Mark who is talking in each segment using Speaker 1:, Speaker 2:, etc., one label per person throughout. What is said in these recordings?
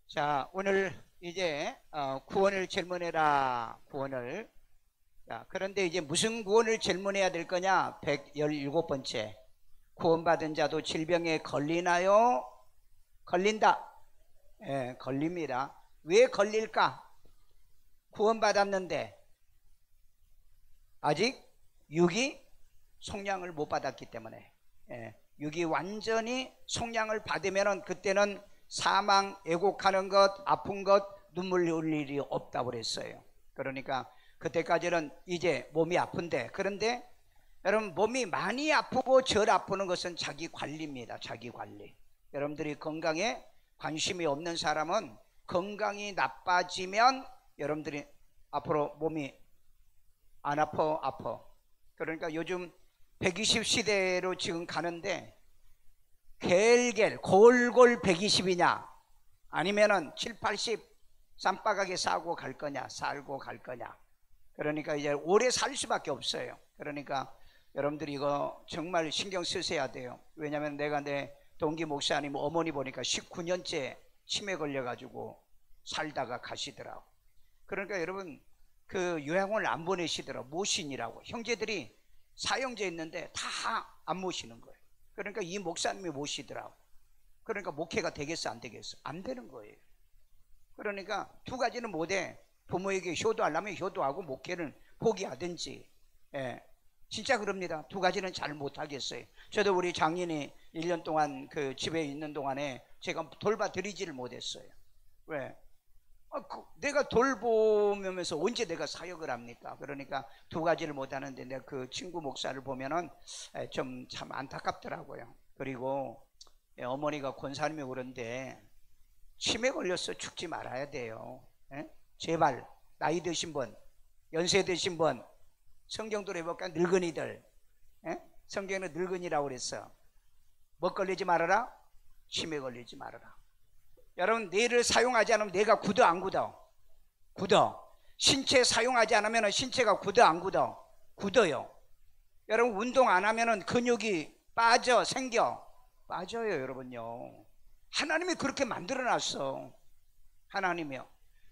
Speaker 1: 자, 오늘 이제 구원을 질문해라. 구원을. 자, 그런데 이제 무슨 구원을 질문해야 될 거냐? 117번째. 구원받은 자도 질병에 걸리나요? 걸린다. 예, 걸립니다. 왜 걸릴까? 구원받았는데 아직 육이 속량을 못 받았기 때문에. 예, 육이 완전히 속량을 받으면은 그때는 사망, 애곡하는 것, 아픈 것, 눈물 흘릴 일이 없다고 그랬어요. 그러니까 그때까지는 이제 몸이 아픈데, 그런데 여러분, 몸이 많이 아프고 덜 아프는 것은 자기 관리입니다. 자기 관리. 여러분들이 건강에 관심이 없는 사람은 건강이 나빠지면 여러분들이 앞으로 몸이 안 아파. 그러니까 요즘 120 시대로 지금 가는데 겔겔 골골 120이냐 아니면은 7, 80 쌈바가게 살고 갈 거냐. 그러니까 이제 오래 살 수밖에 없어요. 그러니까 여러분들이 이거 정말 신경 쓰셔야 돼요. 왜냐하면 내가 내 동기 목사님 어머니 보니까 19년째 치매 걸려가지고 살다가 가시더라고. 그러니까 여러분 그 요양원을 안 보내시더라고. 모신이라고. 형제들이 4형제 있는데 다 안 모시는 거예요. 그러니까 이 목사님이 모시더라고. 그러니까 목회가 되겠어 안 되겠어? 안 되는 거예요. 그러니까 두 가지는 못해. 부모에게 효도하려면 효도하고 목회는 포기하든지. 예, 진짜 그럽니다. 두 가지는 잘 못하겠어요. 저도 우리 장인이 1년 동안 그 집에 있는 동안에 제가 돌봐드리지를 못했어요. 왜? 내가 돌보면서 언제 내가 사역을 합니까? 그러니까 두 가지를 못하는데 내가 그 친구 목사를 보면은 좀 참 안타깝더라고요. 그리고 어머니가 권사님이 그런데 치매 걸렸어 죽지 말아야 돼요. 제발 나이 드신 분, 연세 드신 분, 성경도 해볼까? 늙은이들. 성경에는 늙은이라고 그랬어. 뭐 걸리지 말아라? 치매 걸리지 말아라. 여러분, 뇌를 사용하지 않으면 뇌가 굳어 안 굳어? 굳어. 신체 사용하지 않으면 신체가 굳어 안 굳어? 굳어요. 여러분, 운동 안 하면 근육이 빠져 생겨? 빠져요. 여러분요, 하나님이 그렇게 만들어 놨어. 하나님이요.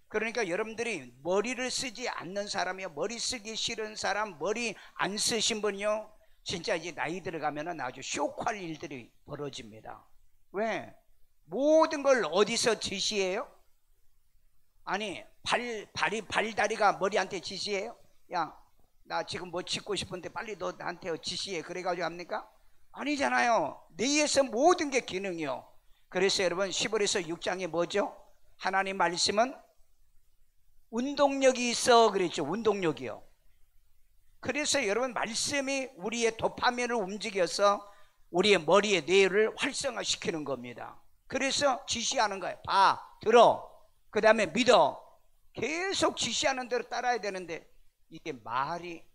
Speaker 1: 그러니까 여러분들이 머리를 쓰지 않는 사람이요, 머리 쓰기 싫은 사람, 머리 안 쓰신 분이요, 진짜 이제 나이 들어가면 아주 쇼크할 일들이 벌어집니다. 왜? 모든 걸 어디서 지시해요? 아니 발다리가 머리한테 지시해요? 야, 나 지금 뭐 짓고 싶은데 빨리 너 나한테 지시해 그래가지고 합니까? 아니잖아요. 뇌에서 모든 게 기능이요. 그래서 여러분 10월에서 6장에 뭐죠? 하나님 말씀은 운동력이 있어 그랬죠. 운동력이요. 그래서 여러분 말씀이 우리의 도파민을 움직여서 우리의 머리의 뇌를 활성화시키는 겁니다. 그래서 지시하는 거예요. 봐, 들어, 그 다음에 믿어. 계속 지시하는 대로 따라야 되는데 이게 말이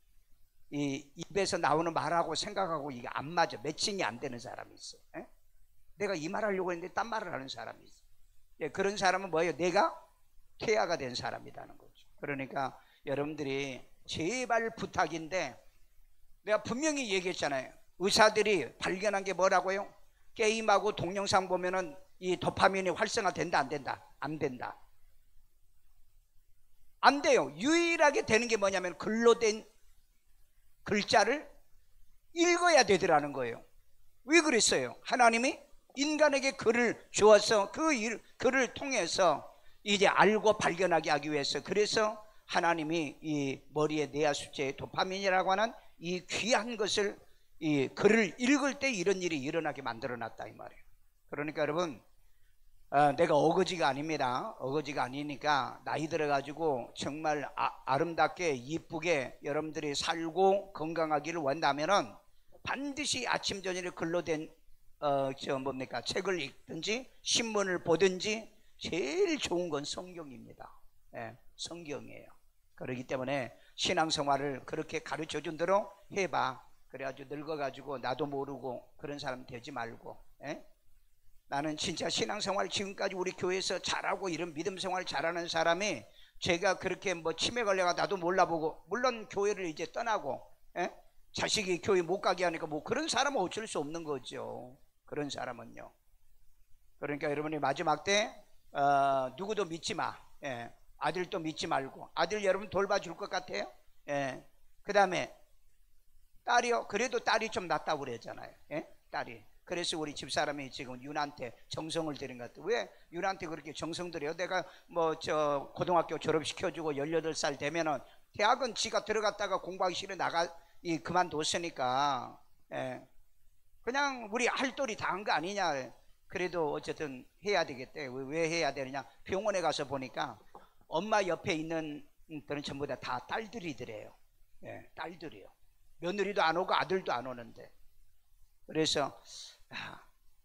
Speaker 1: 이 입에서 나오는 말하고 생각하고 이게 안 맞아. 매칭이 안 되는 사람이 있어. 내가 이 말 하려고 했는데 딴 말을 하는 사람이 있어. 그런 사람은 뭐예요? 내가 퇴화가 된 사람이라는 거죠. 그러니까 여러분들이 제발 부탁인데 내가 분명히 얘기했잖아요. 의사들이 발견한 게 뭐라고요? 게임하고 동영상 보면은 이 도파민이 활성화된다 안 된다? 안 된다. 안 돼요. 유일하게 되는 게 뭐냐면 글로 된 글자를 읽어야 되더라는 거예요. 왜 그랬어요? 하나님이 인간에게 글을 주어서 그 글을 통해서 이제 알고 발견하게 하기 위해서, 그래서 하나님이 이 머리의 뇌하수체의 도파민이라고 하는 이 귀한 것을 이 글을 읽을 때 이런 일이 일어나게 만들어놨다 이 말이에요. 그러니까 여러분, 내가 어거지가 아닙니다. 어거지가 아니니까 나이 들어가지고 정말 아름답게 이쁘게 여러분들이 살고 건강하기를 원하면은 반드시 아침 저녁에 글로 된 책을 읽든지 신문을 보든지 제일 좋은 건 성경입니다. 성경이에요. 그렇기 때문에 신앙생활을 그렇게 가르쳐준 대로 해봐. 그래가지고 늙어가지고 나도 모르고 그런 사람 되지 말고. 나는 진짜 신앙생활 지금까지 우리 교회에서 잘하고 이런 믿음생활 잘하는 사람이 제가 그렇게 뭐 치매 걸려가 나도 몰라보고, 물론 교회를 이제 떠나고 자식이 교회 못 가게 하니까 뭐 그런 사람은 어쩔 수 없는 거죠. 그런 사람은요. 그러니까 여러분이 마지막 때 누구도 믿지 마. 예. 아들도 믿지 말고. 아들 여러분 돌봐줄 것 같아요? 예. 그 다음에 딸이요. 그래도 딸이 좀 낫다고 그랬잖아요. 예? 딸이. 그래서 우리 집사람이 지금 윤한테 정성을 들인 것 같아요. 왜 윤한테 그렇게 정성 들여요? 내가 뭐 고등학교 졸업시켜주고 18살 되면은 대학은 지가 들어갔다가 공부하기 싫어 그만뒀으니까, 예. 그냥 우리 할 도리 다 한 거 아니냐. 그래도 어쨌든 해야 되겠대. 왜 해야 되느냐. 병원에 가서 보니까 엄마 옆에 있는 들은 전부 다 딸들이더래요. 예, 딸들이요. 며느리도 안 오고 아들도 안 오는데. 그래서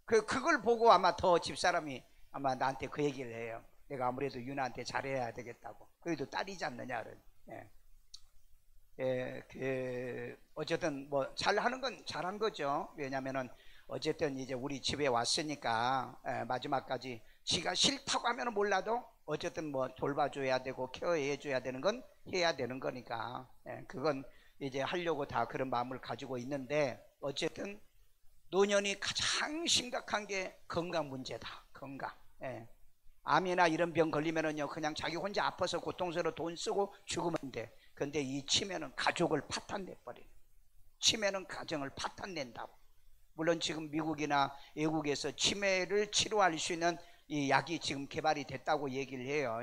Speaker 1: 그걸 보고 아마 더 집사람이 아마 나한테 그 얘기를 해요. 내가 아무래도 윤아한테 잘해야 되겠다고. 그래도 딸이지 않느냐를. 예. 어쨌든 뭐 잘하는 건 잘한 거죠. 왜냐면은 어쨌든 이제 우리 집에 왔으니까 마지막까지 지가 싫다고 하면 몰라도 어쨌든 뭐 돌봐줘야 되고 케어해줘야 되는 건 해야 되는 거니까, 그건 이제 하려고 다 그런 마음을 가지고 있는데, 어쨌든 노년이 가장 심각한 게 건강 문제다. 건강. 암이나 이런 병 걸리면은요 그냥 자기 혼자 아파서 고통스러워 돈 쓰고 죽으면 돼. 근데 이 치매는 가족을 파탄내버려. 치매는 가정을 파탄낸다고. 물론 지금 미국이나 외국에서 치매를 치료할 수 있는 이 약이 지금 개발이 됐다고 얘기를 해요.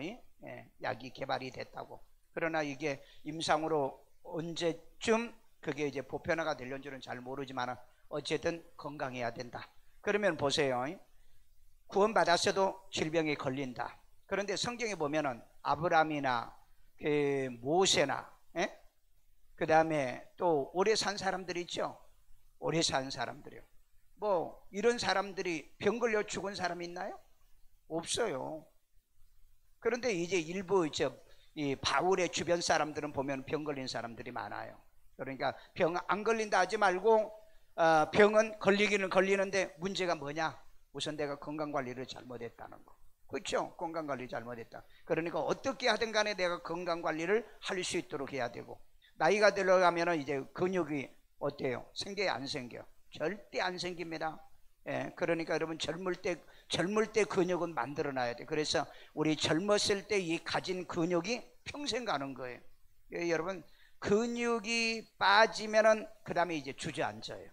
Speaker 1: 약이 개발이 됐다고. 그러나 이게 임상으로 언제쯤 그게 이제 보편화가 되려는지는 잘 모르지만 어쨌든 건강해야 된다. 그러면 보세요. 구원받았어도 질병에 걸린다. 그런데 성경에 보면은 아브라함이나 모세나, 그 다음에 또 오래 산 사람들 있죠. 오래 산 사람들이요. 뭐 이런 사람들이 병 걸려 죽은 사람이 있나요? 없어요. 그런데 이제 일부 이 바울의 주변 사람들은 보면 병 걸린 사람들이 많아요. 그러니까 병 안 걸린다 하지 말고 병은 걸리기는 걸리는데 문제가 뭐냐? 우선 내가 건강관리를 잘못했다는 거. 그렇죠? 건강관리 잘못했다. 그러니까 어떻게 하든 간에 내가 건강관리를 할 수 있도록 해야 되고, 나이가 들어가면 이제 근육이 어때요? 생겨요? 안 생겨? 절대 안 생깁니다. 그러니까 여러분 젊을 때 근육은 만들어놔야 돼. 그래서 우리 젊었을 때 이 가진 근육이 평생 가는 거예요. 여러분 근육이 빠지면은 그 다음에 이제 주저앉아요.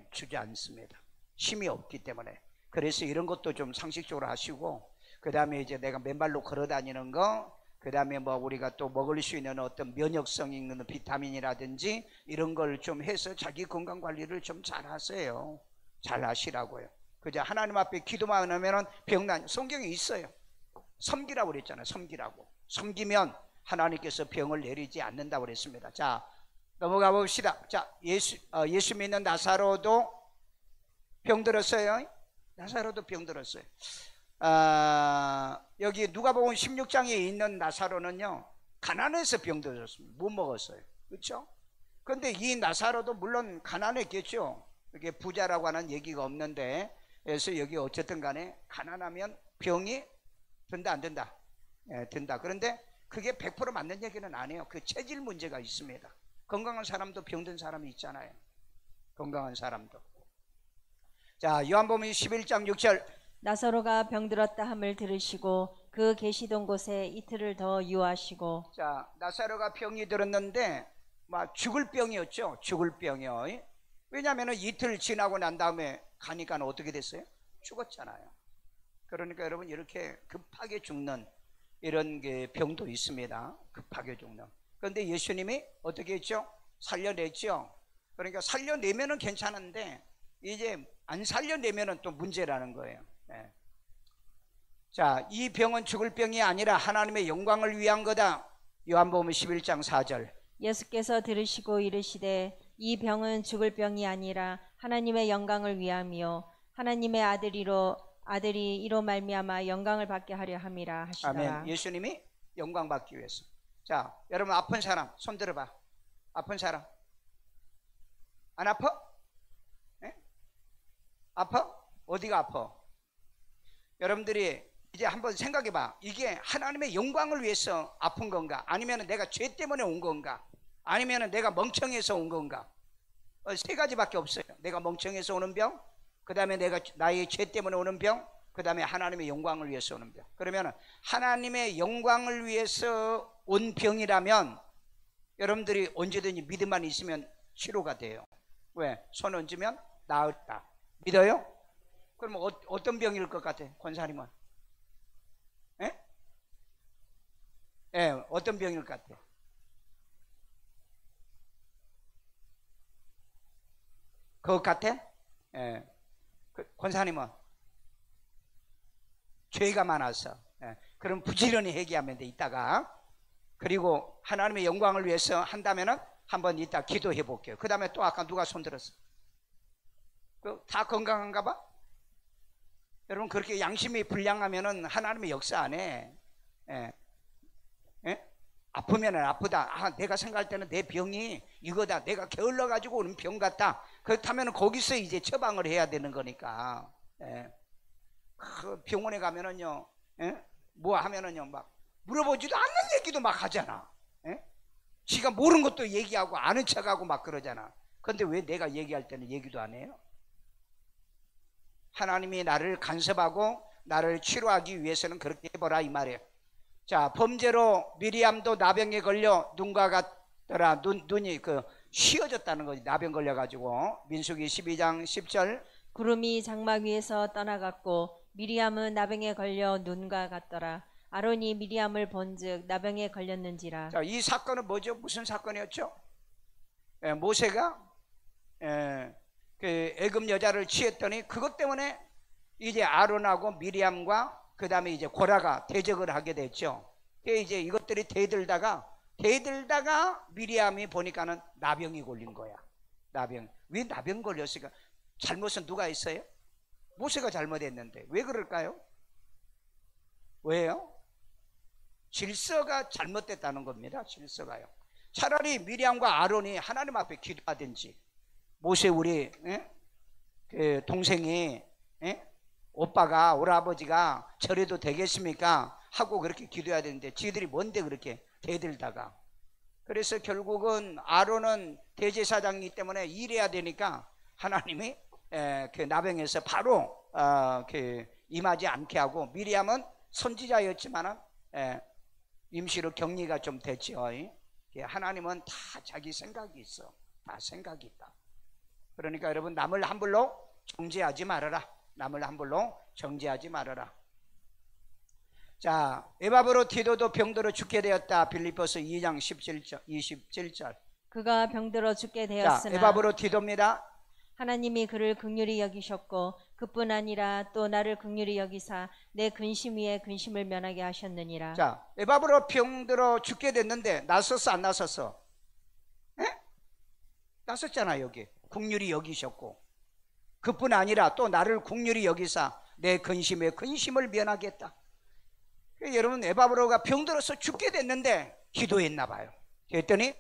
Speaker 1: 주저앉습니다. 힘이 없기 때문에. 그래서 이런 것도 좀 상식적으로 하시고, 그 다음에 이제 내가 맨발로 걸어 다니는 거, 그 다음에 뭐 우리가 또 먹을 수 있는 어떤 면역성 있는 비타민이라든지 이런 걸 좀 해서 자기 건강 관리를 좀 잘 하세요. 잘 하시라고요. 그저 하나님 앞에 기도만 하면은 병난, 성경에 있어요. 섬기라고 그랬잖아요. 섬기라고. 섬기면 하나님께서 병을 내리지 않는다고 그랬습니다. 자, 넘어가 봅시다. 자, 예수 믿는 나사로도 병 들었어요. 나사로도 병 들었어요. 여기 누가복음 16장에 있는 나사로는요 가난해서 병 들었습니다. 못 먹었어요. 그렇죠? 그런데 이 나사로도 물론 가난했겠죠. 이게 부자라고 하는 얘기가 없는데, 그래서 여기 어쨌든 간에 가난하면 병이 든다 안 든다? 든다. 그런데 그게 100% 맞는 얘기는 아니에요. 그 체질 문제가 있습니다. 건강한 사람도 병든 사람이 있잖아요. 건강한 사람도. 자, 요한복음 11장 6절.
Speaker 2: 나사로가 병들었다 함을 들으시고 그 계시던 곳에 이틀을 더 유하시고.
Speaker 1: 자, 나사로가 병이 들었는데 막 죽을 병이었죠. 죽을 병이요. 왜냐하면 이틀 지나고 난 다음에 가니까 어떻게 됐어요? 죽었잖아요. 그러니까 여러분 이렇게 급하게 죽는 이런 게 병도 있습니다. 급하게 죽는. 그런데 예수님이 어떻게 했죠? 살려냈죠. 그러니까 살려내면은 괜찮은데 이제 안 살려내면은 또 문제라는 거예요. 자, 이 병은 죽을 병이 아니라 하나님의 영광을 위한 거다. 요한복음 11장 4절.
Speaker 2: 예수께서 들으시고 이르시되 이 병은 죽을 병이 아니라 하나님의 영광을 위함이요 하나님의 아들이 이로 말미암아 영광을 받게 하려 함이라 하시더라.
Speaker 1: 아멘. 예수님이 영광 받기 위해서. 자, 여러분 아픈 사람 손 들어봐. 아픈 사람 안 아파? 아파? 어디가 아파? 여러분들이 이제 한번 생각해봐. 이게 하나님의 영광을 위해서 아픈 건가? 아니면 내가 죄 때문에 온 건가? 아니면 내가 멍청해서 온 건가? 세 가지밖에 없어요. 내가 멍청해서 오는 병, 그 다음에 나의 죄 때문에 오는 병, 그 다음에 하나님의 영광을 위해서 오는 병. 그러면 하나님의 영광을 위해서 온 병이라면 여러분들이 언제든지 믿음만 있으면 치료가 돼요. 왜? 손 얹으면 나았다. 믿어요? 그럼 어떤 병일 것 같아? 권사님은? 예? 예, 어떤 병일 것 같아? 그것 같아? 예. 권사님은? 죄가 많아서. 예. 그럼 부지런히 회개하면 돼, 이따가. 그리고 하나님의 영광을 위해서 한다면은 한번 이따 기도해 볼게요. 그 다음에 또 아까 누가 손 들었어? 다 건강한가 봐? 여러분, 그렇게 양심이 불량하면은 하나님의 역사 안 해. 예. 예? 아프면은 아프다. 아, 내가 생각할 때는 내 병이 이거다. 내가 게을러 가지고 오는 병 같다. 그렇다면 거기서 이제 처방을 해야 되는 거니까. 예. 그 병원에 가면은요, 예? 뭐 하면은요, 막 물어보지도 않는 얘기도 막 하잖아. 예? 지가 모르는 것도 얘기하고 아는 척하고 막 그러잖아. 그런데 왜 내가 얘기할 때는 얘기도 안 해요? 하나님이 나를 간섭하고 나를 치료하기 위해서는 그렇게 해보라, 이 말이에요. 자, 범죄로 미리암도 나병에 걸려 눈과 같더라. 눈이 쉬어졌다는 거지. 나병 걸려가지고. 민수기 12장 10절.
Speaker 2: 구름이 장막 위에서 떠나갔고 미리암은 나병에 걸려 눈과 같더라. 아론이 미리암을 본즉 나병에 걸렸는지라.
Speaker 1: 자, 이 사건은 뭐죠? 무슨 사건이었죠? 모세가 그 애굽 여자를 취했더니 그것 때문에 이제 아론하고 미리암과 그 다음에 이제 고라가 대적을 하게 됐죠. 이제 이것들이 대들다가 미리암이 보니까는 나병이 걸린 거야. 나병. 왜 나병 걸렸을까? 잘못은 누가 했어요? 모세가 잘못했는데. 왜 그럴까요? 왜요? 질서가 잘못됐다는 겁니다. 질서가요. 차라리 미리암과 아론이 하나님 앞에 기도하든지, 모세 우리 그 동생이 오빠가 오라버지가 저래도 되겠습니까? 하고 그렇게 기도해야 되는데 지들이 뭔데 그렇게 대들다가. 그래서 결국은 아론은 대제사장이기 때문에 일해야 되니까 하나님이 그 나병에서 바로 임하지 않게 하고, 미리암은 선지자였지만은 임시로 격리가 좀 됐죠. 하나님은 다 자기 생각이 있어. 다 생각이 있다. 그러니까 여러분, 남을 함부로 정죄하지 말아라. 남을 함부로 정죄하지 말아라. 자, 에바브로 디도도 병들어 죽게 되었다. 빌립보서 2장 27절.
Speaker 2: 그가 병들어 죽게
Speaker 1: 자,
Speaker 2: 되었으나
Speaker 1: 에바브로 디도입니다.
Speaker 2: 하나님이 그를 긍휼히 여기셨고 그뿐 아니라 또 나를 긍휼히 여기사 내 근심 위에 근심을 면하게 하셨느니라.
Speaker 1: 자, 에바브로 병들어 죽게 됐는데 나섰어 안 나섰어? 나섰잖아. 여기 긍휼히 여기셨고 그뿐 아니라 또 나를 긍휼히 여기사 내 근심에 근심을 면하겠다. 여러분, 에바브로가 병들어서 죽게 됐는데 기도했나 봐요. 그랬더니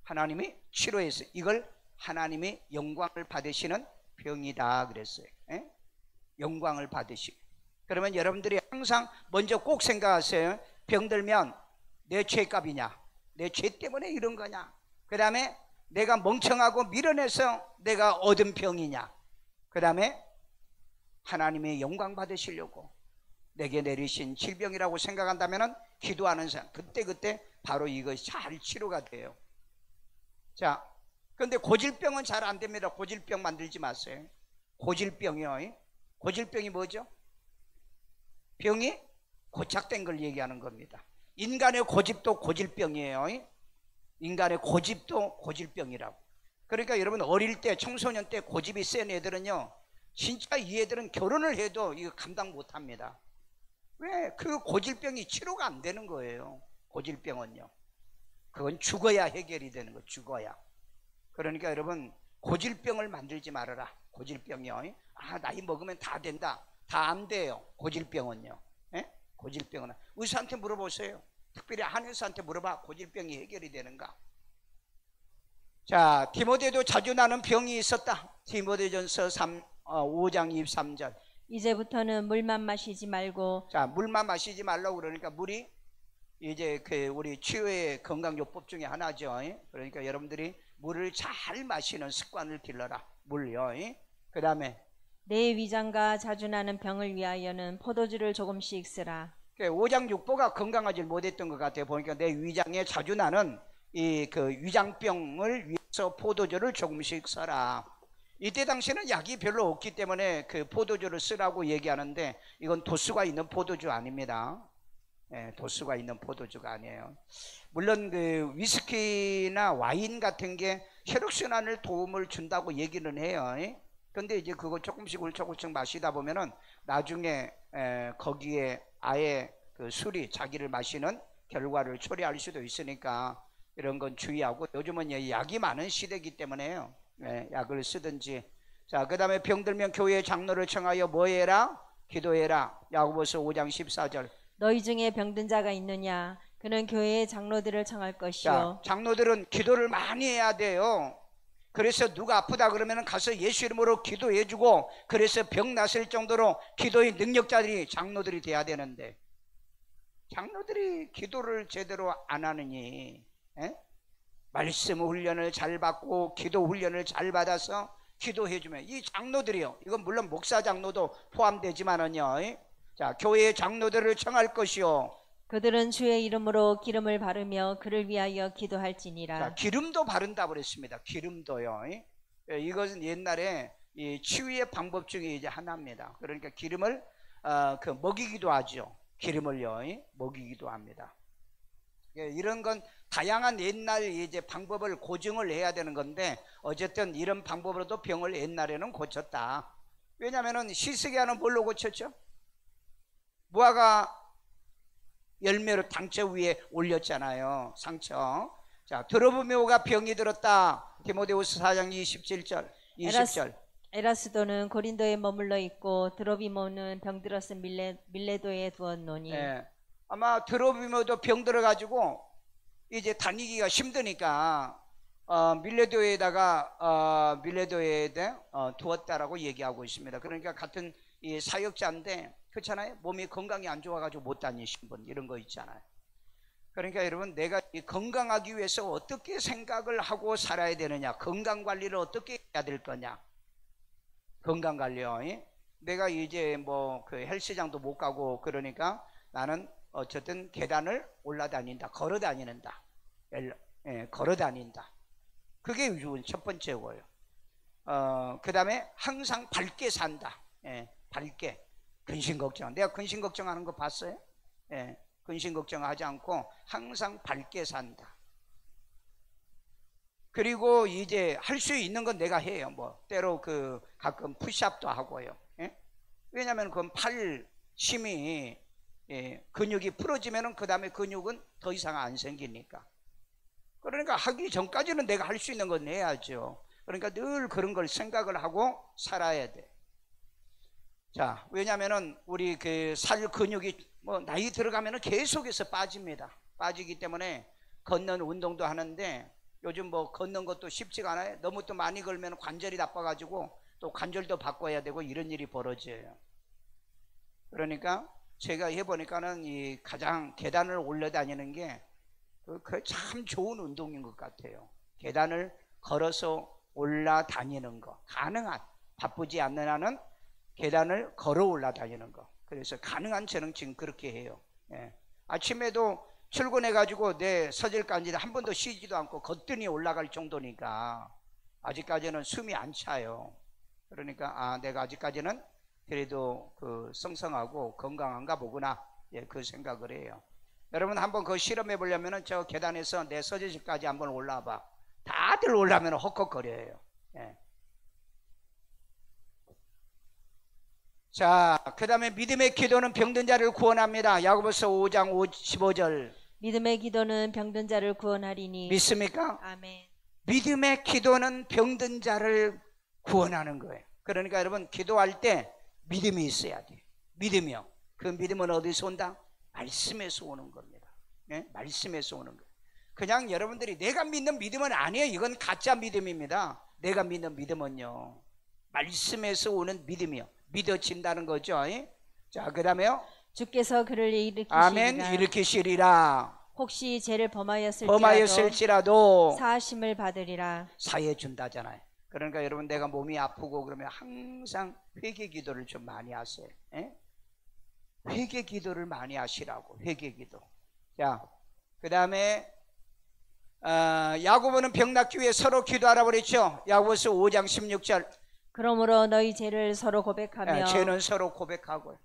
Speaker 1: 하나님이 치료했어요. 이걸 하나님이 영광을 받으시는 병이다 그랬어요. 영광을 받으시. 그러면 여러분들이 항상 먼저 꼭 생각하세요. 병들면 내 죄값이냐, 내 죄 때문에 이런 거냐, 그 다음에 내가 멍청하고 밀어내서 내가 얻은 병이냐, 그 다음에 하나님의 영광 받으시려고 내게 내리신 질병이라고 생각한다면 기도하는 사람 그때 바로 이것이 잘 치료가 돼요. 자, 그런데 고질병은 잘 안 됩니다. 고질병 만들지 마세요. 고질병이요. 고질병이 뭐죠? 병이 고착된 걸 얘기하는 겁니다. 인간의 고집도 고질병이에요. 인간의 고집도 고질병이라고. 그러니까 여러분, 어릴 때 청소년 때 고집이 센 애들은요, 진짜 이 애들은 결혼을 해도 이거 감당 못합니다. 왜? 그 고질병이 치료가 안 되는 거예요. 고질병은요, 그건 죽어야 해결이 되는 거예요. 죽어야. 그러니까 여러분, 고질병을 만들지 말아라. 고질병이요. 아, 나이 먹으면 다 된다. 다 안 돼요. 고질병은요. 고질병은 의사한테 물어보세요. 특별히 한의사한테 물어봐. 고질병이 해결이 되는가? 자, 디모데도 자주 나는 병이 있었다. 디모데전서 5장 23절.
Speaker 2: 이제부터는 물만 마시지 말고.
Speaker 1: 자, 물만 마시지 말라고 그러니까 물이 이제 우리 치유의 건강요법 중에 하나죠. 그러니까 여러분들이 물을 잘 마시는 습관을 길러라. 물요. 그 다음에
Speaker 2: 내 위장과 자주 나는 병을 위하여는 포도주를 조금씩 쓰라.
Speaker 1: 오장육부가 건강하지 못했던 것 같아요. 보니까 내 위장에 자주 나는 이 그 위장병을 위해서 포도주를 조금씩 써라. 이때 당시에는 약이 별로 없기 때문에 그 포도주를 쓰라고 얘기하는데 이건 도수가 있는 포도주 아닙니다. 도수가 있는 포도주가 아니에요. 물론 그 위스키나 와인 같은 게 혈액순환을 도움을 준다고 얘기는 해요. 근데 이제 그거 조금씩 마시다 보면은 나중에 거기에 아예 그 술이 자기를 마시는 결과를 초래할 수도 있으니까 이런 건 주의하고, 요즘은 약이 많은 시대이기 때문에요. 약을 쓰든지. 자, 그 다음에 병들면 교회 장로를 청하여 뭐 해라? 기도해라. 야고보서 5장 14절.
Speaker 2: 너희 중에 병든 자가 있느냐? 그는 교회의 장로들을 청할 것이요.
Speaker 1: 자, 장로들은 기도를 많이 해야 돼요. 그래서 누가 아프다 그러면 가서 예수 이름으로 기도해주고, 그래서 병 났을 정도로 기도의 능력자들이 장로들이 돼야 되는데, 장로들이 기도를 제대로 안 하느니, 말씀 훈련을 잘 받고 기도 훈련을 잘 받아서 기도해주면 이 장로들이요, 이건 물론 목사 장로도 포함되지만은요, 자, 교회의 장로들을 청할 것이요.
Speaker 2: 그들은 주의 이름으로 기름을 바르며 그를 위하여 기도할지니라.
Speaker 1: 자, 기름도 바른다 그랬습니다. 기름도요. 이것은 옛날에 이 치유의 방법 중에 이제 하나입니다. 그러니까 기름을 먹이기도 하죠. 기름을요, 먹이기도 합니다. 이런 건 다양한 옛날 이제 방법을 고증을 해야 되는 건데, 어쨌든 이런 방법으로도 병을 옛날에는 고쳤다. 왜냐하면 시스기야는 뭘로 고쳤죠? 무화과 열매로 당처 위에 올렸잖아요. 상처. 자, 드로비모가 병이 들었다. 디모데후서 4장 27절 20절.
Speaker 2: 에라스도는 고린도에 머물러 있고 드로비모는 병들어서 밀레도에 두었노니.
Speaker 1: 아마 드로비모도 병 들어가지고 이제 다니기가 힘드니까 밀레도에 두었다라고 얘기하고 있습니다. 그러니까 같은 이 사역자인데, 그렇잖아요. 몸이 건강이 안 좋아가지고 못 다니신 분, 이런 거 있잖아요. 그러니까 여러분, 내가 건강하기 위해서 어떻게 생각을 하고 살아야 되느냐, 건강관리를 어떻게 해야 될 거냐. 건강관리요. 내가 이제 뭐 그 헬스장도 못 가고 그러니까 나는 어쨌든 계단을 올라다닌다, 걸어다닌다. 그게 첫 번째고요. 그 다음에 항상 밝게 산다. 밝게. 근심 걱정. 내가 근심 걱정하는 거 봤어요? 근심 걱정하지 않고 항상 밝게 산다. 그리고 이제 할 수 있는 건 내가 해요. 뭐 때로 그 가끔 푸시업도 하고요. 왜냐하면 그건 팔 힘이 근육이 풀어지면은 그 다음에 근육은 더 이상 안 생기니까. 그러니까 하기 전까지는 내가 할 수 있는 건 해야죠. 그러니까 늘 그런 걸 생각을 하고 살아야 돼. 자, 왜냐면은 우리 그 살 근육이 뭐 나이 들어가면은 계속해서 빠집니다. 빠지기 때문에 걷는 운동도 하는데, 요즘 뭐 걷는 것도 쉽지가 않아요. 너무 또 많이 걸면 관절이 나빠가지고 또 관절도 바꿔야 되고 이런 일이 벌어져요. 그러니까 제가 해보니까는 이 가장 계단을 올라다니는 게 그 참 좋은 운동인 것 같아요. 계단을 걸어서 올라다니는 거. 가능한, 바쁘지 않는 한은 계단을 걸어 올라다니는 거. 그래서 가능한 저는 지금 그렇게 해요. 아침에도 출근해가지고 내 서질까지 한 번도 쉬지도 않고 걷더니 올라갈 정도니까 아직까지는 숨이 안 차요. 그러니까 내가 아직까지는 그래도 그 성성하고 건강한가 보구나, 그 생각을 해요. 여러분 한번 그거 실험해 보려면 저 계단에서 내 서재실까지 한번 올라와봐. 다들 올라오면 헉헉거려요. 자, 그 다음에 믿음의 기도는 병든 자를 구원합니다. 야고보서 5장 15절.
Speaker 2: 믿음의 기도는 병든 자를 구원하리니.
Speaker 1: 믿습니까?
Speaker 2: 아멘.
Speaker 1: 믿음의 기도는 병든 자를 구원하는 거예요. 그러니까 여러분 기도할 때 믿음이 있어야 돼요. 믿음이요. 그 믿음은 어디서 온다? 말씀에서 오는 겁니다. 말씀에서 오는 거예요. 그냥 여러분들이 내가 믿는 믿음은 아니에요. 이건 가짜 믿음입니다. 내가 믿는 믿음은요, 말씀에서 오는 믿음이요. 믿어진다는 거죠. 자, 그 다음에요.
Speaker 2: 주께서 그를 일으키시리라.
Speaker 1: 아멘. 일으키시리라.
Speaker 2: 혹시 죄를 범하였을지라도
Speaker 1: 범하였을지라도
Speaker 2: 사하심을 받으리라.
Speaker 1: 사해 준다잖아요. 그러니까 여러분 내가 몸이 아프고 그러면 항상 회개 기도를 좀 많이 하세요. 예? 회개 기도를 많이 하시라고. 회개 기도. 자, 그 다음에 야고보는 병 낫기 위해 서로 기도하라고 그랬죠. 야고보서 5장 16절.
Speaker 2: 그러므로 너희 죄를 서로 고백하며
Speaker 1: 죄는 서로 고백하고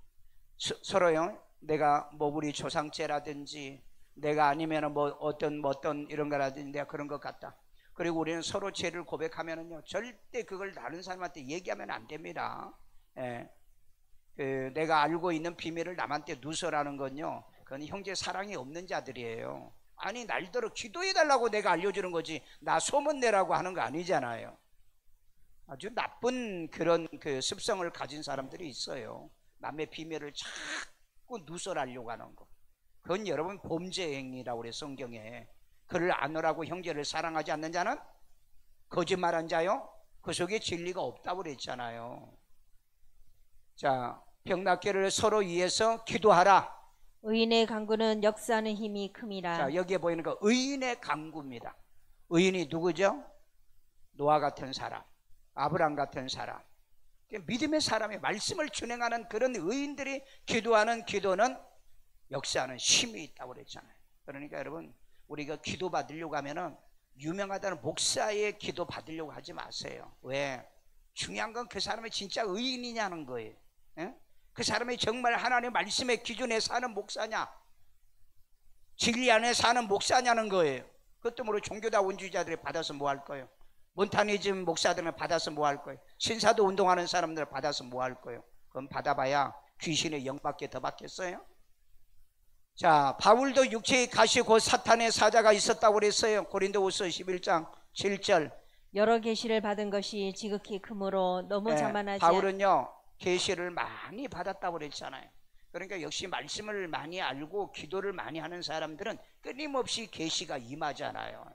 Speaker 1: 서로요. 내가 뭐 우리 조상죄라든지 내가 아니면 뭐 어떤 이런 거라든지 내가 그런 것 같다. 그리고 우리는 서로 죄를 고백하면은요 절대 그걸 다른 사람한테 얘기하면 안 됩니다. 예. 내가 알고 있는 비밀을 남한테 누설하는 건요 그건 형제 사랑이 없는 자들이에요. 아니 날더러 기도해달라고 내가 알려주는 거지 나 소문내라고 하는 거 아니잖아요. 아주 나쁜 그런 그 습성을 가진 사람들이 있어요. 남의 비밀을 자꾸 누설하려고 하는 거. 그건 여러분 범죄 행위라고 그래 성경에. 그를 아노라고 형제를 사랑하지 않는 자는 거짓말한 자요 그 속에 진리가 없다고 그랬잖아요. 자, 병 낫기를 서로 위해서 기도하라.
Speaker 2: 의인의 간구는 역사하는 힘이 큼이라.
Speaker 1: 자, 여기에 보이는 거 의인의 간구입니다. 의인이 누구죠? 노아 같은 사람, 아브람 같은 사람, 믿음의 사람이 말씀을 준행하는 그런 의인들이 기도하는 기도는 역사하는 힘이 있다고 그랬잖아요. 그러니까 여러분 우리가 기도 받으려고 하면은 유명하다는 목사의 기도 받으려고 하지 마세요. 왜? 중요한 건 그 사람이 진짜 의인이냐는 거예요. 예? 그 사람이 정말 하나님의 말씀의 기준에 사는 목사냐, 진리 안에 사는 목사냐는 거예요. 그것도 모르고 종교다원주의자들이 받아서 뭐 할 거예요? 몬타니즘 목사들은 받아서 뭐 할 거예요? 신사도 운동하는 사람들 받아서 뭐 할 거예요? 그건 받아봐야 귀신의 영밖에 더 받겠어요? 자, 바울도 육체의 가시 곧 사탄의 사자가 있었다고 그랬어요. 고린도후서 11장 7절.
Speaker 2: 여러 계시를 받은 것이 지극히 크므로 너무 자만하지
Speaker 1: 바울은요 계시를 많이 받았다고 그랬잖아요. 그러니까 역시 말씀을 많이 알고 기도를 많이 하는 사람들은 끊임없이 계시가 임하잖아요.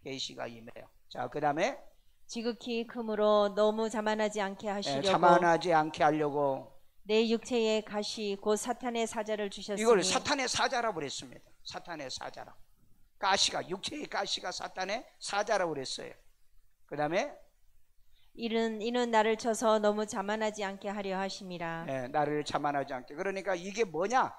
Speaker 1: 계시가 임해요. 자, 그 다음에
Speaker 2: 지극히 크므로 너무 자만하지 않게 하시려고
Speaker 1: 자만하지 않게 하려고
Speaker 2: 내 육체의 가시 곧 사탄의 사자를 주셨으니
Speaker 1: 이걸 사탄의 사자라고 그랬습니다. 사탄의 사자라. 가시가 육체의 가시가 사탄의 사자라고 그랬어요. 그 다음에
Speaker 2: 이는 나를 쳐서 너무 자만하지 않게 하려 하심이라.
Speaker 1: 네, 나를 자만하지 않게. 그러니까 이게 뭐냐?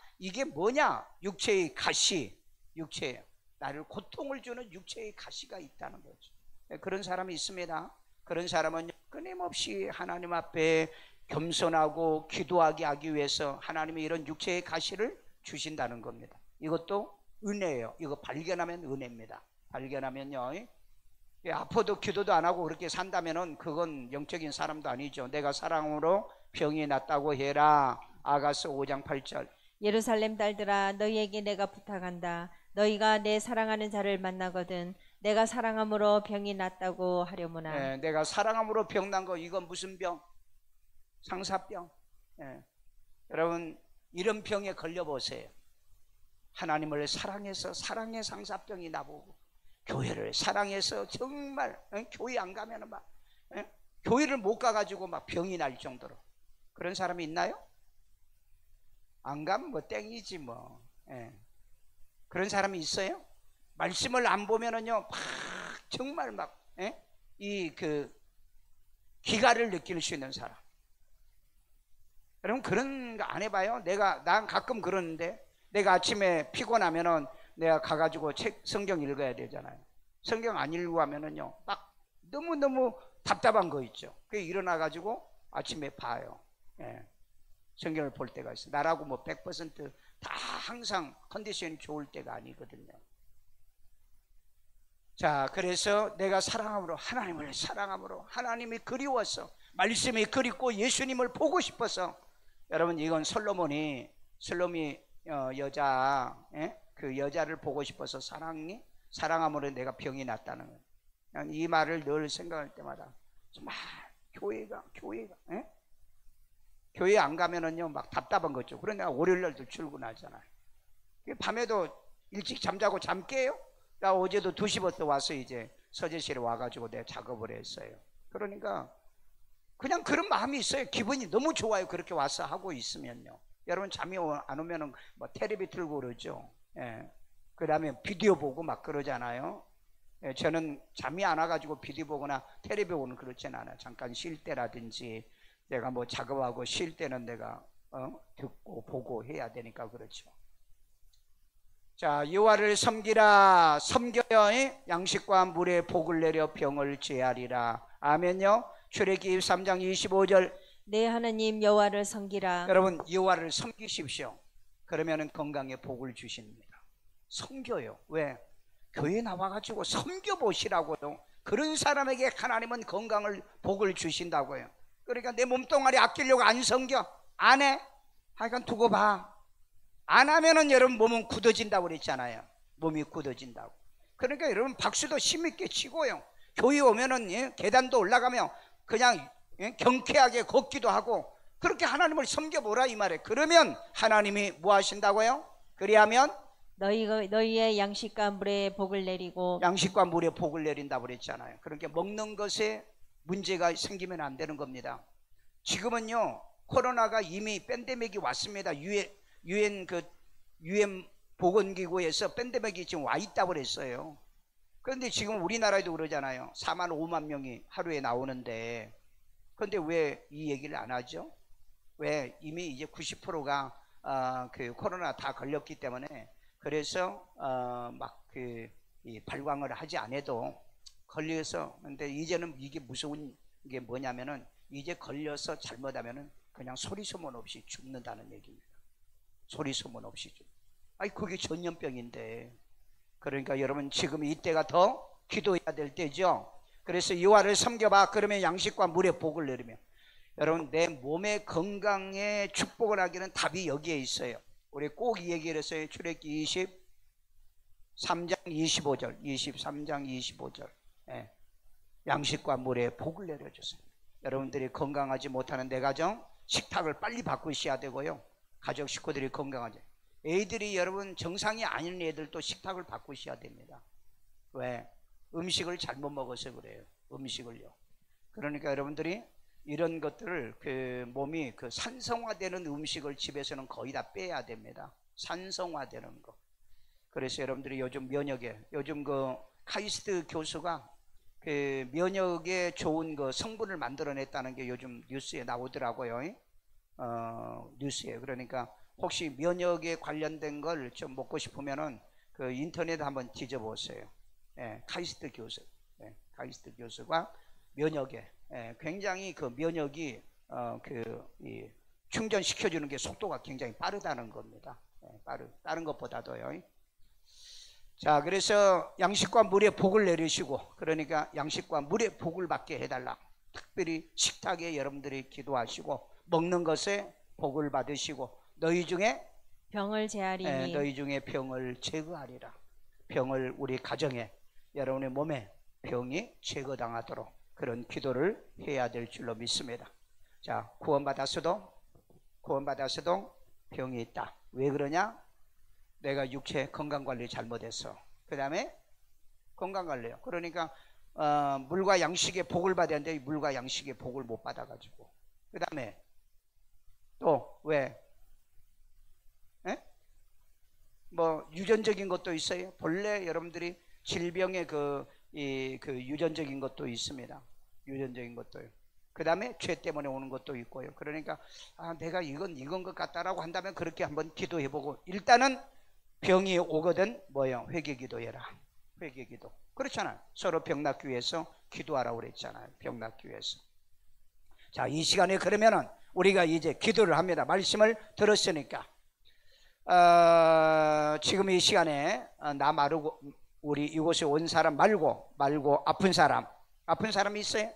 Speaker 1: 육체의 가시, 육체예요. 나를 고통을 주는 육체의 가시가 있다는 거죠. 네, 그런 사람이 있습니다. 그런 사람은 끊임없이 하나님 앞에 겸손하고 기도하게 하기 위해서 하나님이 이런 육체의 가시를 주신다는 겁니다. 이것도 은혜예요. 이거 발견하면 은혜입니다. 발견하면요 아파도 기도도 안 하고 그렇게 산다면은 그건 영적인 사람도 아니죠. 내가 사랑으로 병이 낫다고 해라. 아가서 5장 8절.
Speaker 2: 예루살렘 딸들아 너희에게 내가 부탁한다. 너희가 내 사랑하는 자를 만나거든 내가 사랑함으로 병이 낫다고 하려무나.
Speaker 1: 네, 내가 사랑함으로 병 난 거 이건 무슨 병? 상사병. 네. 여러분 이런 병에 걸려보세요. 하나님을 사랑해서 사랑의 상사병이 나보고 교회를 사랑해서 정말 교회 안 가면 막 교회를 못 가가지고 막 병이 날 정도로 그런 사람이 있나요? 안 가면 뭐 땡이지 뭐. 그런 사람이 있어요? 말씀을 안 보면은요 막 정말 막 이 그 기가를 느낄 수 있는 사람. 여러분 그런 거 안 해봐요? 난 가끔 그러는데 내가 아침에 피곤하면은 내가 가가지고 성경 읽어야 되잖아요. 성경 안 읽고 하면은요 막 너무너무 답답한 거 있죠. 그게 일어나가지고 아침에 봐요. 성경을 볼 때가 있어요. 나라고 뭐 100% 다 항상 컨디션이 좋을 때가 아니거든요. 자, 그래서 내가 사랑함으로 하나님을 사랑함으로 하나님이 그리워서 말씀이 그립고 예수님을 보고 싶어서. 여러분 이건 솔로몬이 여자 그 여자를 보고 싶어서 사랑함으로 내가 병이 났다는 거예요. 이 말을 늘 생각할 때마다 정말 교회가 교회 안 가면은요 막 답답한 거죠. 그런데 내가 월요일날도 출근하잖아요. 밤에도 일찍 잠자고 잠 깨요. 나 어제도 2시부터 와서 이제 서재실에 와가지고 내가 작업을 했어요. 그러니까 그냥 그런 마음이 있어요. 기분이 너무 좋아요. 그렇게 와서 하고 있으면요. 여러분 잠이 안 오면은 뭐 텔레비 틀고 그러죠. 그 다음에 비디오 보고 막 그러잖아요. 저는 잠이 안 와가지고 비디오 보거나 텔레비 보는 그렇진 않아요. 잠깐 쉴 때라든지 내가 뭐 작업하고 쉴 때는 내가 듣고 보고 해야 되니까 그렇죠. 자, 여호와를 섬기라. 섬겨야 양식과 물의 복을 내려 병을 제하리라. 아멘요. 출애굽기 3장 25절.
Speaker 2: 내 하나님 여호와를 섬기라.
Speaker 1: 여러분, 여호와를 섬기십시오. 그러면은 건강에 복을 주십니다. 섬겨요. 왜? 교회 나와가지고 섬겨보시라고요. 그런 사람에게 하나님은 건강을 복을 주신다고요. 그러니까 내 몸뚱아리 아끼려고 안 섬겨? 안 해? 하여간 두고 봐. 안 하면은 여러분 몸은 굳어진다고 그랬잖아요. 몸이 굳어진다고. 그러니까 여러분 박수도 힘있게 치고요. 교회 오면은 계단도 올라가면 그냥 경쾌하게 걷기도 하고 그렇게 하나님을 섬겨보라 이 말이에요. 그러면 하나님이 뭐 하신다고요? 그리하면
Speaker 2: 너희의 양식과 물의 복을 내리고.
Speaker 1: 양식과 물의 복을 내린다고 그랬잖아요. 그러니까 먹는 것에 문제가 생기면 안 되는 겁니다. 지금은요 코로나가 이미 팬데믹이 왔습니다. 유엔 보건기구에서 팬데믹이 지금 와 있다고 그랬어요. 그런데 지금 우리나라에도 그러잖아요. 4만 5만 명이 하루에 나오는데 그런데 왜 이 얘기를 안 하죠? 왜? 이미 이제 90%가 그 코로나 다 걸렸기 때문에 그래서 이 발광을 하지 않아도 걸려서. 근데 이제는 이게 무서운 게 뭐냐면은 이제 걸려서 잘못하면은 그냥 소리 소문 없이 죽는다는 얘기입니다. 소리 소문 없이 죽. 아니 그게 전염병인데. 그러니까 여러분 지금 이때가 더 기도해야 될 때죠. 그래서 여호와를 섬겨봐. 그러면 양식과 물의 복을 내리며. 여러분 내 몸의 건강에 축복을 하기는 답이 여기에 있어요. 우리 꼭 이 얘기를 했어요. 출애굽기 23장 25절 23장 25절. 양식과 물의 복을 내려주세요. 여러분들이 건강하지 못하는 내 가정 식탁을 빨리 바꾸셔야 되고요. 가족 식구들이 건강하지. 애들이 여러분 정상이 아닌 애들도 식탁을 바꾸셔야 됩니다. 왜? 음식을 잘못 먹어서 그래요. 음식을요. 그러니까 여러분들이 이런 것들을 몸이 산성화되는 음식을 집에서는 거의 다 빼야 됩니다. 산성화되는 거. 그래서 여러분들이 요즘 면역에 요즘 카이스트 교수가 면역에 좋은 성분을 만들어냈다는 게 요즘 뉴스에 나오더라고요. 뉴스에. 그러니까 혹시 면역에 관련된 걸 좀 먹고 싶으면은 인터넷 한번 뒤져보세요. 카이스트 교수. 카이스트 교수가 면역에 굉장히 면역이 충전시켜주는 게 속도가 굉장히 빠르다는 겁니다. 다른 것보다도요. 자, 그래서 양식과 물의 복을 내리시고, 그러니까 양식과 물의 복을 받게 해달라. 특별히 식탁에 여러분들이 기도하시고 먹는 것에 복을 받으시고 너희 중에
Speaker 2: 병을 제하리니.
Speaker 1: 너희 중에 병을 제거하리라. 병을 우리 가정에 여러분의 몸에 병이 제거당하도록 그런 기도를 해야 될 줄로 믿습니다. 자, 구원받았어도 병이 있다. 왜 그러냐? 내가 육체 건강관리 잘못했어. 그 다음에 건강관리요. 그러니까 물과 양식의 복을 받아야 되는데 물과 양식의 복을 못 받아가지고. 그 다음에 또 왜? 뭐 유전적인 것도 있어요. 본래 여러분들이 질병의 유전적인 것도 있습니다. 유전적인 것도요. 그 다음에 죄 때문에 오는 것도 있고요. 그러니까 내가 이건 것 같다라고 한다면 그렇게 한번 기도해보고, 일단은 병이 오거든 뭐요? 회개기도 해라. 회개기도. 그렇잖아요. 서로 병 낫기 위해서 기도하라고 그랬잖아요. 병 낫기 위해서. 자, 이 시간에 그러면은 우리가 이제 기도를 합니다. 말씀을 들었으니까 지금 이 시간에 나 마르고 우리 이곳에 온 사람 말고 아픈 사람이 있어요?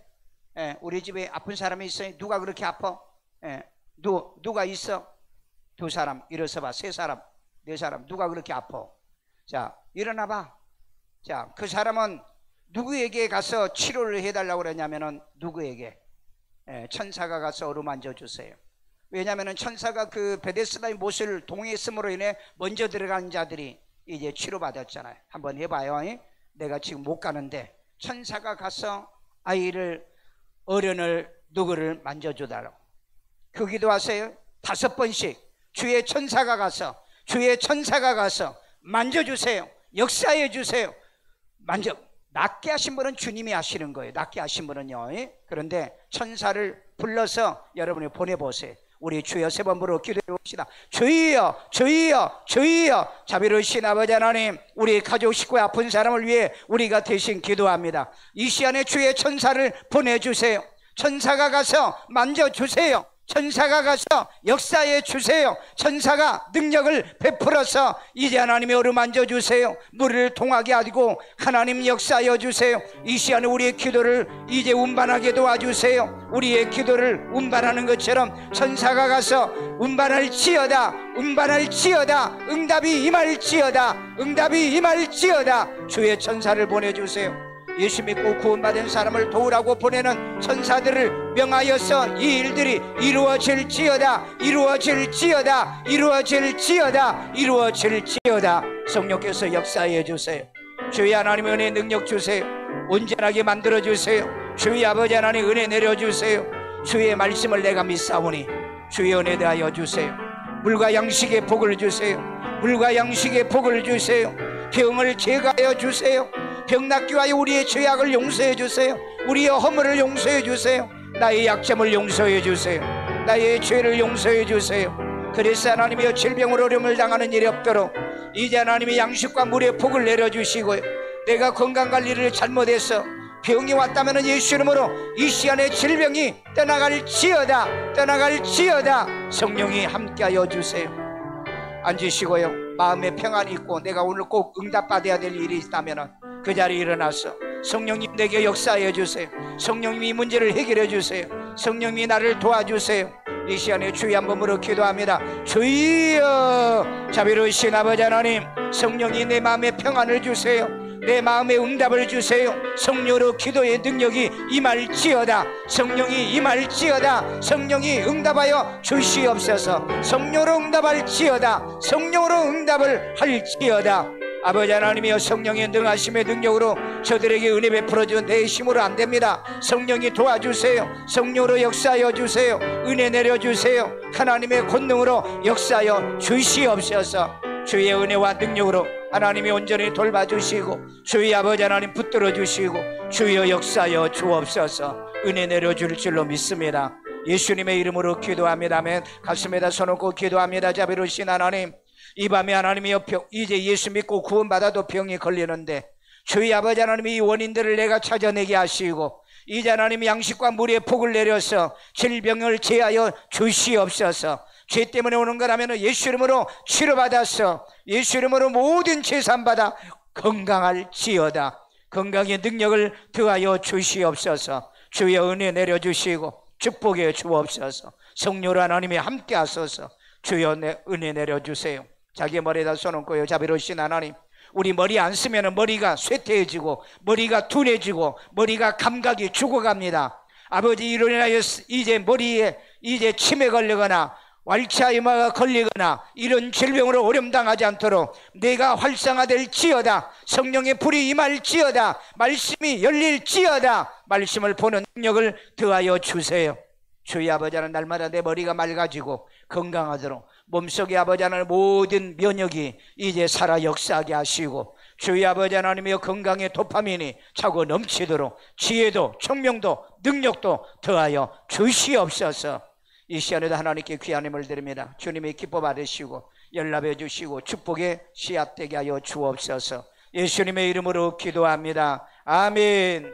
Speaker 1: 우리 집에 아픈 사람이 있어요? 누가 그렇게 아파? 누가 있어? 2사람 일어서봐. 3사람 4사람 누가 그렇게 아파? 자, 일어나봐. 자, 그 사람은 누구에게 가서 치료를 해달라고 그러냐면은 누구에게? 천사가 가서 어루만져 주세요. 왜냐하면 천사가 베데스다의 못을 동의했음으로 인해 먼저 들어간 자들이 이제 치료받았잖아요. 한번 해봐요. 내가 지금 못 가는데 천사가 가서 어른을 누구를 만져주달라고. 그 기도하세요. 5번씩 주의 천사가 가서 만져주세요. 역사해 주세요. 낫게 하신 분은 주님이 하시는 거예요. 낫게 하신 분은요. 그런데 천사를 불러서 여러분이 보내보세요. 우리 주여 세 번 부르고 기도해 봅시다. 주여, 주여, 주여. 자비로우신 아버지 하나님, 우리 가족 식구 아픈 사람을 위해 우리가 대신 기도합니다. 이 시간에 주의 천사를 보내주세요. 천사가 가서 만져주세요. 천사가 가서 역사해 주세요. 천사가 능력을 베풀어서 이제 하나님의 어루만져 주세요. 무리를 통하게 하고 하나님 역사하여 주세요. 이 시간에 우리의 기도를 이제 운반하게 도와주세요. 우리의 기도를 운반하는 것처럼 천사가 가서 운반할지어다, 운반할지어다, 응답이 임할지어다, 응답이 임할지어다. 주의 천사를 보내주세요. 예수 믿고 구원받은 사람을 도우라고 보내는 천사들을 명하여서 이 일들이 이루어질지어다, 이루어질지어다, 이루어질지어다, 이루어질지어다. 성령께서 역사해 주세요. 주의 하나님의 은혜 능력 주세요. 온전하게 만들어 주세요. 주의 아버지 하나님 은혜 내려주세요. 주의 말씀을 내가 믿사오니 주의 은혜 대하여 주세요. 물과 양식의 복을 주세요. 물과 양식의 복을 주세요. 병을 제거하여 주세요. 병 낫게 하여 우리의 죄악을 용서해 주세요. 우리의 허물을 용서해 주세요. 나의 약점을 용서해 주세요. 나의 죄를 용서해 주세요. 그래서 하나님이여 질병으로 어려움을 당하는 일이 없도록 이제 하나님의 양식과 물의 복을 내려주시고요. 내가 건강관리를 잘못해서 병이 왔다면 예수 이름으로 이 시간에 질병이 떠나갈지어다, 떠나갈지어다. 성령이 함께하여 주세요. 앉으시고요. 마음에 평안이 있고 내가 오늘 꼭 응답받아야 될 일이 있다면 그 자리에 일어나서 성령님 내게 역사해 주세요. 성령님이 이 문제를 해결해 주세요. 성령님이 나를 도와주세요. 이 시간에 주의 한 번으로 기도합니다. 주여, 자비로우신 아버지 하나님, 성령이 내 마음에 평안을 주세요. 내 마음에 응답을 주세요. 성령으로 기도의 능력이 임할지어다. 성령이 임할지어다. 성령이 응답하여 주시옵소서. 성령으로 응답할지어다. 성령으로 응답을 할지어다. 아버지 하나님이여 성령의 능하심의 능력으로 저들에게 은혜 베풀어준 내 힘으로 안 됩니다. 성령이 도와주세요. 성령으로 역사하여 주세요. 은혜 내려주세요. 하나님의 권능으로 역사하여 주시옵소서. 주의 은혜와 능력으로 하나님이 온전히 돌봐주시고 주의 아버지 하나님 붙들어 주시고 주여 역사하여 주옵소서. 은혜 내려줄 줄로 믿습니다. 예수님의 이름으로 기도합니다. 아멘. 가슴에다 손얹고 기도합니다. 자비로우신 하나님, 이 밤에 하나님이여 이제 예수 믿고 구원받아도 병이 걸리는데 주의 아버지 하나님이 이 원인들을 내가 찾아내게 하시고 이제 하나님이 양식과 물의 복을 내려서 질병을 제하여 주시옵소서. 죄 때문에 오는 거라면 예수 이름으로 치료받아서 예수 이름으로 모든 재산받아 건강할지어다. 건강의 능력을 더하여 주시옵소서. 주의 은혜 내려주시고 축복해 주옵소서. 성령으로 하나님이 함께 하소서. 주여 은혜 내려주세요. 자기 머리에다 손얹고요. 자비로우신 하나님, 우리 머리 안 쓰면 머리가 쇠퇴해지고 머리가 둔해지고 머리가 감각이 죽어갑니다. 아버지, 이로 인하여 이제 머리에 이제 치매 걸리거나 알츠하이머가 걸리거나 이런 질병으로 어려움당하지 않도록 내가 활성화될지어다. 성령의 불이 임할지어다. 말씀이 열릴지어다. 말씀을 보는 능력을 더하여 주세요. 주의 아버지 하나님, 날마다 내 머리가 맑아지고 건강하도록 몸속에 아버지 하나님 모든 면역이 이제 살아 역사하게 하시고 주의 아버지 하나님의 건강의 도파민이 차고 넘치도록 지혜도 총명도 능력도 더하여 주시옵소서. 이 시간에도 하나님께 귀한 힘을 드립니다. 주님이 기뻐 받으시고 연락해 주시고 축복의 씨앗되게 하여 주옵소서. 예수님의 이름으로 기도합니다. 아멘.